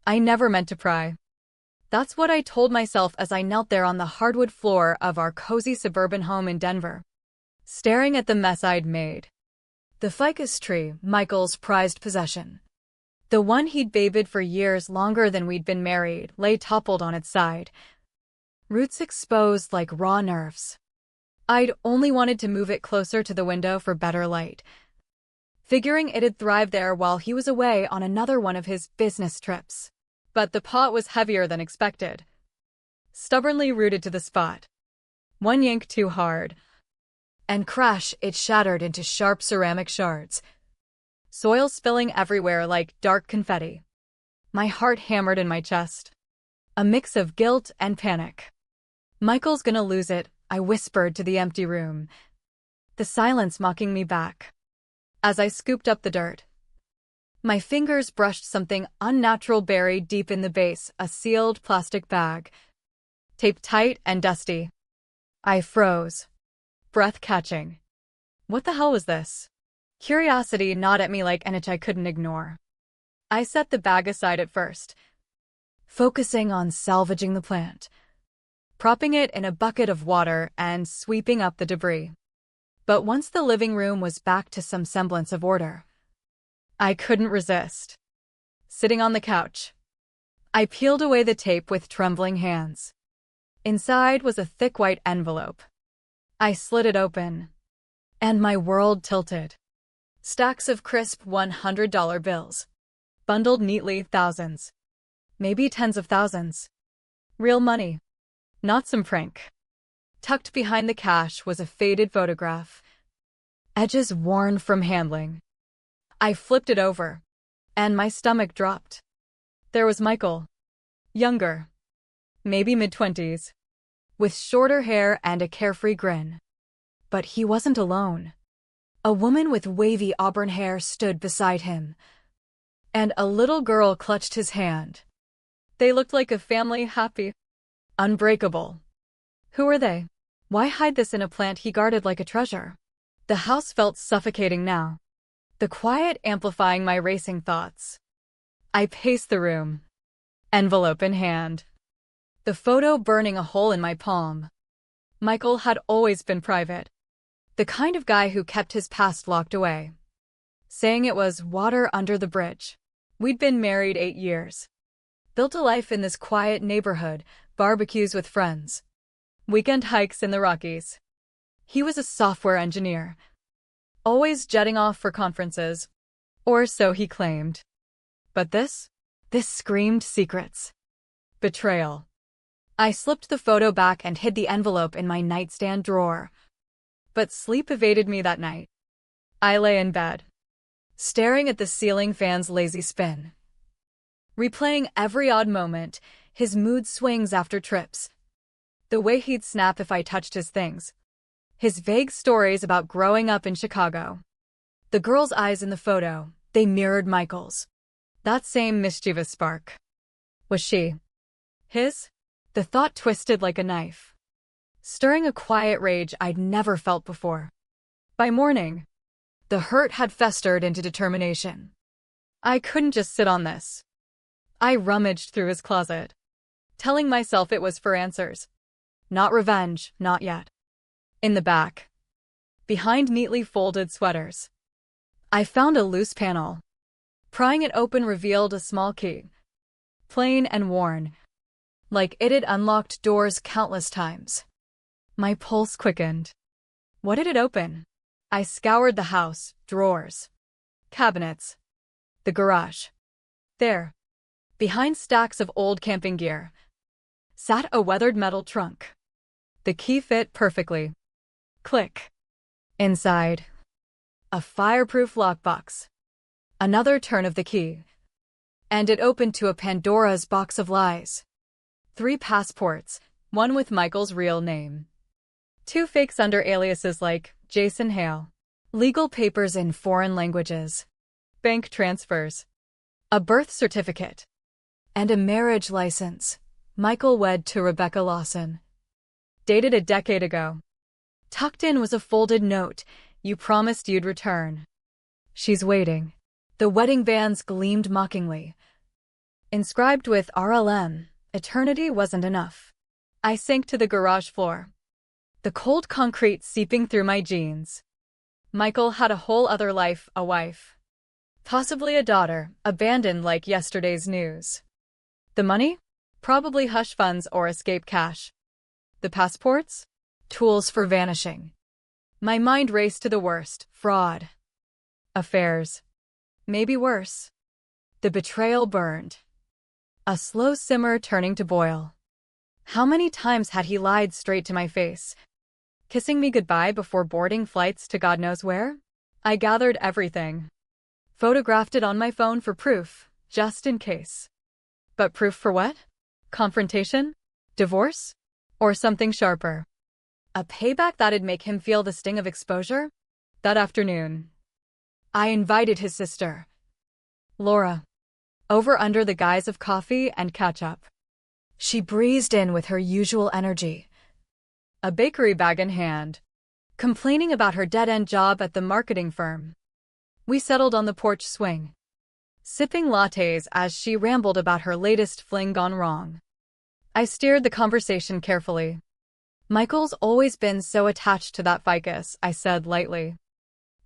I never meant to pry. That's what I told myself as I knelt there on the hardwood floor of our cozy suburban home in Denver, staring at the mess I'd made. The ficus tree, Michael's prized possession, the one he'd babied for years longer than we'd been married, lay toppled on its side, roots exposed like raw nerves. I'd only wanted to move it closer to the window for better light, figuring it'd thrive there while he was away on another one of his business trips. But the pot was heavier than expected, stubbornly rooted to the spot. One yank too hard, and crash, it shattered into sharp ceramic shards, soil spilling everywhere like dark confetti. My heart hammered in my chest, a mix of guilt and panic. "Michael's gonna lose it," I whispered to the empty room, the silence mocking me back. As I scooped up the dirt, my fingers brushed something unnatural buried deep in the base, a sealed plastic bag, taped tight and dusty. I froze, breath catching. What the hell was this? Curiosity gnawed at me like an itch I couldn't ignore. I set the bag aside at first, focusing on salvaging the plant, propping it in a bucket of water and sweeping up the debris. But once the living room was back to some semblance of order, I couldn't resist. Sitting on the couch, I peeled away the tape with trembling hands. Inside was a thick white envelope. I slid it open, and my world tilted. Stacks of crisp $100 bills, bundled neatly, thousands, maybe tens of thousands. Real money, not some prank. Tucked behind the cash was a faded photograph, edges worn from handling. I flipped it over, and my stomach dropped. There was Michael, younger, maybe mid-20s, with shorter hair and a carefree grin. But he wasn't alone. A woman with wavy auburn hair stood beside him, and a little girl clutched his hand. They looked like a family, happy, unbreakable. Who were they? Why hide this in a plant he guarded like a treasure? The house felt suffocating now, the quiet amplifying my racing thoughts. I paced the room, envelope in hand, the photo burning a hole in my palm. Michael had always been private, the kind of guy who kept his past locked away, saying it was water under the bridge. We'd been married 8 years, built a life in this quiet neighborhood, barbecues with friends, weekend hikes in the Rockies. He was a software engineer, always jetting off for conferences, or so he claimed. But this screamed secrets. Betrayal. I slipped the photo back and hid the envelope in my nightstand drawer. But sleep evaded me that night. I lay in bed, staring at the ceiling fan's lazy spin, replaying every odd moment, his mood swings after trips, the way he'd snap if I touched his things, his vague stories about growing up in Chicago. The girl's eyes in the photo, they mirrored Michael's. That same mischievous spark. Was she his? The thought twisted like a knife, stirring a quiet rage I'd never felt before. By morning, the hurt had festered into determination. I couldn't just sit on this. I rummaged through his closet, telling myself it was for answers. Not revenge, not yet. In the back, behind neatly folded sweaters, I found a loose panel. Prying it open revealed a small key, plain and worn, like it had unlocked doors countless times. My pulse quickened. What did it open? I scoured the house, drawers, cabinets, the garage. There, behind stacks of old camping gear, sat a weathered metal trunk. The key fit perfectly. Click. Inside, a fireproof lockbox. Another turn of the key, and it opened to a Pandora's box of lies. 3 passports, one with Michael's real name, 2 fakes under aliases like Jason Hale, legal papers in foreign languages, bank transfers, a birth certificate, and a marriage license. Michael wed to Rebecca Lawson, dated a decade ago. Tucked in was a folded note, "You promised you'd return. She's waiting." The wedding bands gleamed mockingly, Inscribed with RLM, eternity wasn't enough. I sank to the garage floor, the cold concrete seeping through my jeans. Michael had a whole other life, a wife. Possibly a daughter, abandoned like yesterday's news. The money? Probably hush funds or escape cash. The passports? Tools for vanishing. My mind raced to the worst, fraud. Affairs. Maybe worse. The betrayal burned. A slow simmer turning to boil. How many times had he lied straight to my face? Kissing me goodbye before boarding flights to God knows where? I gathered everything. Photographed it on my phone for proof, just in case. But proof for what? Confrontation? Divorce? Or something sharper? A payback that'd make him feel the sting of exposure? That afternoon, I invited his sister, Laura, over under the guise of coffee and catch-up. She breezed in with her usual energy, a bakery bag in hand, complaining about her dead-end job at the marketing firm. We settled on the porch swing, sipping lattes as she rambled about her latest fling gone wrong. I steered the conversation carefully. Michael's always been so attached to that ficus, I said lightly.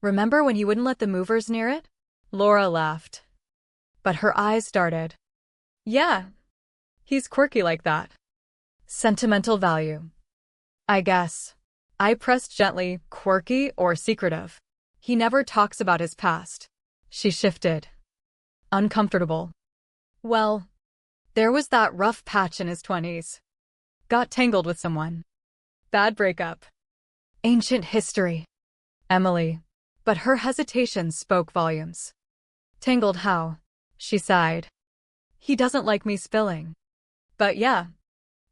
Remember when he wouldn't let the movers near it? Laura laughed, but her eyes darted. Yeah, he's quirky like that. Sentimental value. I guess. I pressed gently, quirky or secretive. He never talks about his past. She shifted. Uncomfortable. Well, there was that rough patch in his 20s. Got tangled with someone. Bad breakup. Ancient history. Emily. But her hesitation spoke volumes. Tangled how? She sighed. He doesn't like me spilling. But yeah,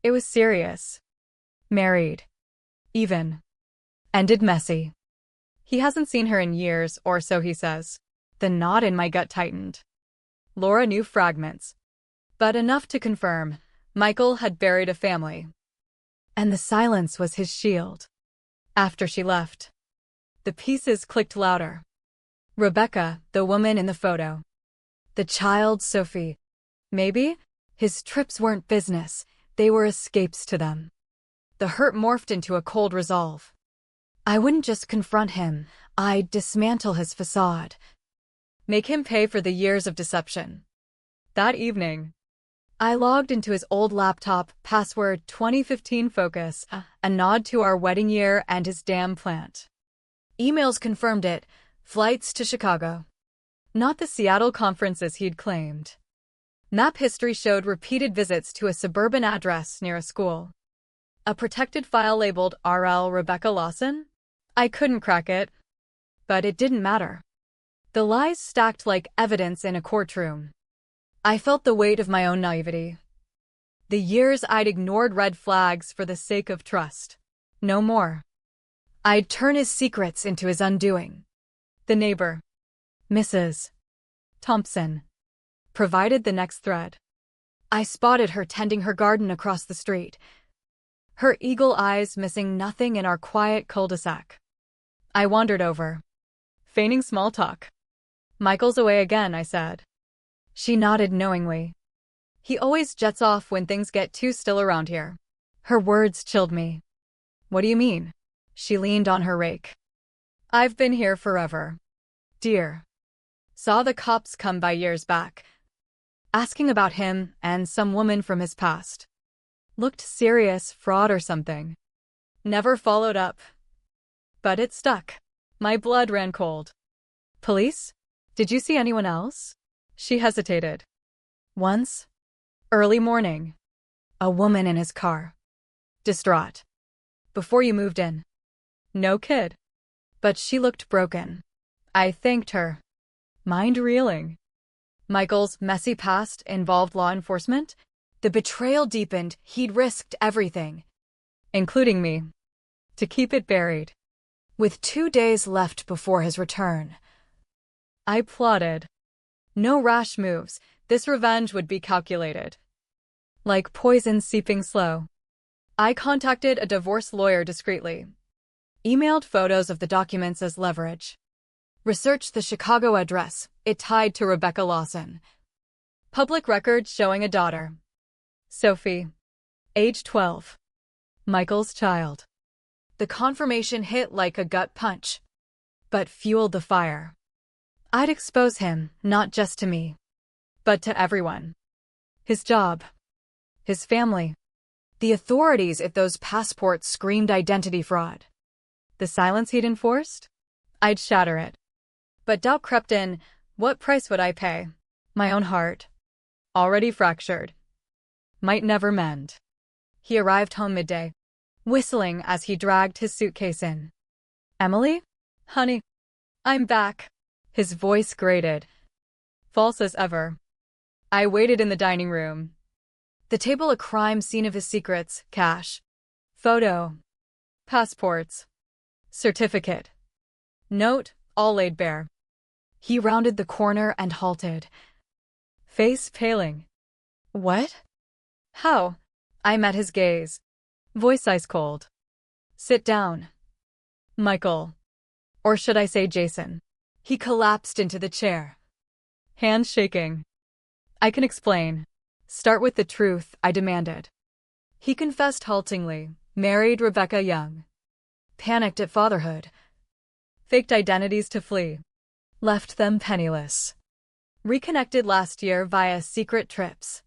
it was serious. Married. Even. Ended messy. He hasn't seen her in years, or so he says. The knot in my gut tightened. Laura knew fragments, but enough to confirm Michael had buried a family. And the silence was his shield. After she left, the pieces clicked louder. Rebecca, the woman in the photo. The child, Sophie. Maybe his trips weren't business, they were escapes to them. The hurt morphed into a cold resolve. I wouldn't just confront him, I'd dismantle his facade. Make him pay for the years of deception. That evening, I logged into his old laptop, password 2015 Focus, a nod to our wedding year and his damn plant. Emails confirmed it, flights to Chicago. Not the Seattle conferences he'd claimed. Map history showed repeated visits to a suburban address near a school. A protected file labeled RL Rebecca Lawson? I couldn't crack it. But it didn't matter. The lies stacked like evidence in a courtroom. I felt the weight of my own naivety. The years I'd ignored red flags for the sake of trust. No more. I'd turn his secrets into his undoing. The neighbor, Mrs. Thompson, provided the next thread. I spotted her tending her garden across the street, her eagle eyes missing nothing in our quiet cul-de-sac. I wandered over, feigning small talk. Michael's away again, I said. She nodded knowingly. He always jets off when things get too still around here. Her words chilled me. What do you mean? She leaned on her rake. I've been here forever, dear. Saw the cops come by years back, asking about him and some woman from his past. Looked serious, fraud or something. Never followed up. But it stuck. My blood ran cold. Police? Did you see anyone else? She hesitated. Once. Early morning. A woman in his car. Distraught. Before you moved in. No kid. But she looked broken. I thanked her. Mind reeling. Michael's messy past involved law enforcement. The betrayal deepened. He'd risked everything, including me, to keep it buried. With 2 days left before his return, I plotted. No rash moves. This revenge would be calculated. Like poison seeping slow. I contacted a divorce lawyer discreetly. Emailed photos of the documents as leverage. Researched the Chicago address. It tied to Rebecca Lawson. Public records showing a daughter. Sophie. Age 12. Michael's child. The confirmation hit like a gut punch, but fueled the fire. I'd expose him, not just to me, but to everyone. His job. His family. The authorities if those passports screamed identity fraud. The silence he'd enforced? I'd shatter it. But doubt crept in. What price would I pay? My own heart, already fractured, might never mend. He arrived home midday, whistling as he dragged his suitcase in. Emily? Honey, I'm back. His voice grated, false as ever. I waited in the dining room. The table a crime scene of his secrets, cash, photo, passports, certificate, note, all laid bare. He rounded the corner and halted, face paling. What? How? I met his gaze, voice ice cold. Sit down. Michael. Or should I say Jason? He collapsed into the chair, hands shaking. I can explain. Start with the truth, I demanded. He confessed haltingly, married Rebecca Young. Panicked at fatherhood. Faked identities to flee. Left them penniless. Reconnected last year via secret trips.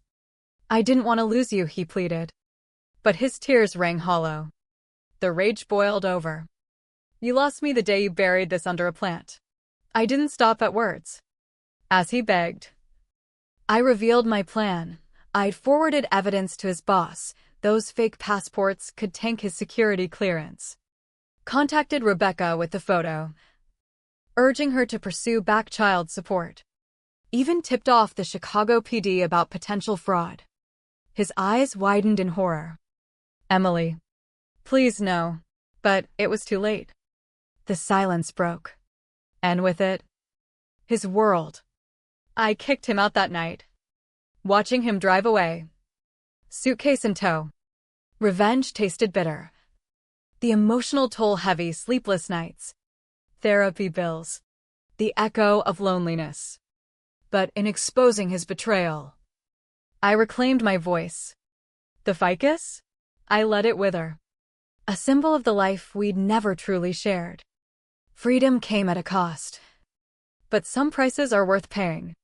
I didn't want to lose you, he pleaded. But his tears rang hollow. The rage boiled over. You lost me the day you buried this under a plant. I didn't stop at words. As he begged, I revealed my plan. I'd forwarded evidence to his boss. Those fake passports could tank his security clearance. Contacted Rebecca with the photo, urging her to pursue back child support. Even tipped off the Chicago PD about potential fraud. His eyes widened in horror. Emily. Please no. But it was too late. The silence broke. And with it, his world. I kicked him out that night, watching him drive away, suitcase in tow. Revenge tasted bitter. The emotional toll heavy, sleepless nights, therapy bills, the echo of loneliness. But in exposing his betrayal, I reclaimed my voice. The ficus? I let it wither. A symbol of the life we'd never truly shared. Freedom came at a cost. But some prices are worth paying.